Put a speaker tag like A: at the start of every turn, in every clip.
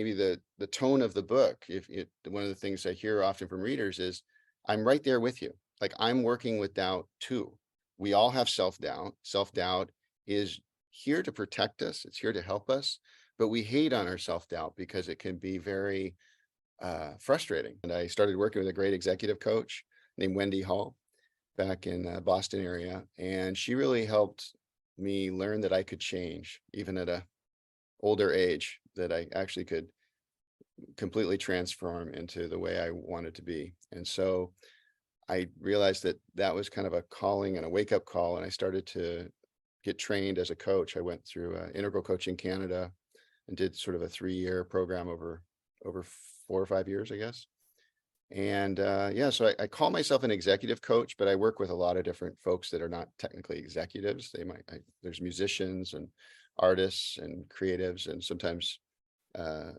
A: maybe the tone of the book, if it one of the things I hear often from readers is, I'm right there with you. Like, I'm working with doubt too. We all have self-doubt. Self-doubt is here to protect us. It's here to help us, but we hate on our self-doubt because it can be very frustrating. And I started working with a great executive coach named Wendy Hall back in Boston area, and she really helped me learn that I could change even at a older age, that I actually could completely transform into the way I wanted to be. And so I realized that that was kind of a calling and a wake up call. And I started to get trained as a coach. I went through Integral Coaching Canada and did sort of a 3-year program over 4 or 5 years, I guess. And yeah, so I call myself an executive coach, but I work with a lot of different folks that are not technically executives. There's musicians and artists and creatives, and sometimes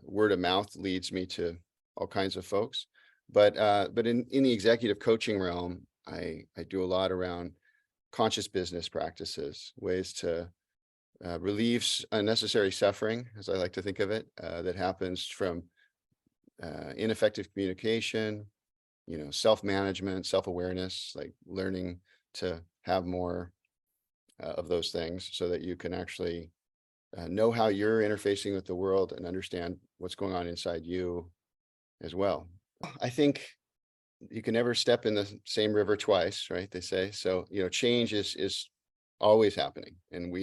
A: word of mouth leads me to all kinds of folks. But in the executive coaching realm, I do a lot around conscious business practices, ways to relieve unnecessary suffering, as I like to think of it, that happens from ineffective communication, self-management, self-awareness, like learning to have more of those things so that you can actually know how you're interfacing with the world and understand what's going on inside you as well. I think you can never step in the same river twice, right? They say. So, change is always happening. And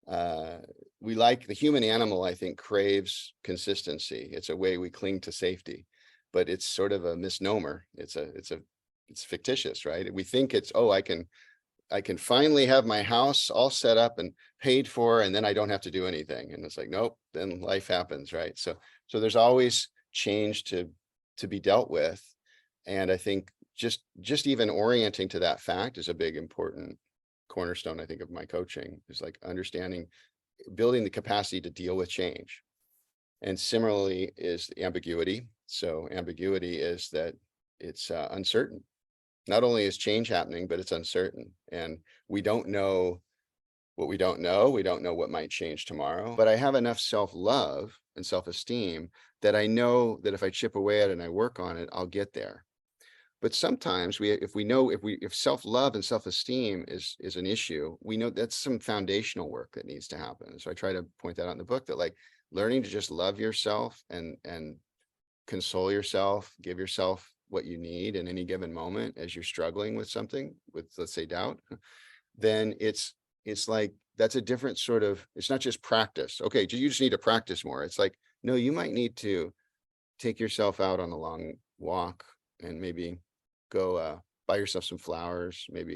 A: uh we like the human animal, I think, craves consistency. It's a way we cling to safety, but it's sort of a misnomer. It's fictitious, right? We think it's, oh, I can finally have my house all set up and paid for, and then I don't have to do anything. And it's like, nope, then life happens, right? So there's always change to be dealt with. And I think just even orienting to that fact is a big important cornerstone, I think, of my coaching, is like understanding, building the capacity to deal with change. And similarly is the ambiguity. So ambiguity is that it's uncertain. Not only is change happening, but it's uncertain. And we don't know what we don't know. We don't know what might change tomorrow. But I have enough self-love and self-esteem that I know that if I chip away at it and I work on it, I'll get there. But sometimes if self-love and self-esteem is an issue, we know that's some foundational work that needs to happen. So I try to point that out in the book, that like learning to just love yourself and console yourself, give yourself what you need in any given moment as you're struggling with something, with, let's say, doubt, then it's like that's a different sort of, it's not just practice. Okay, you just need to practice more. It's like, no, you might need to take yourself out on a long walk and maybe go buy yourself some flowers, maybe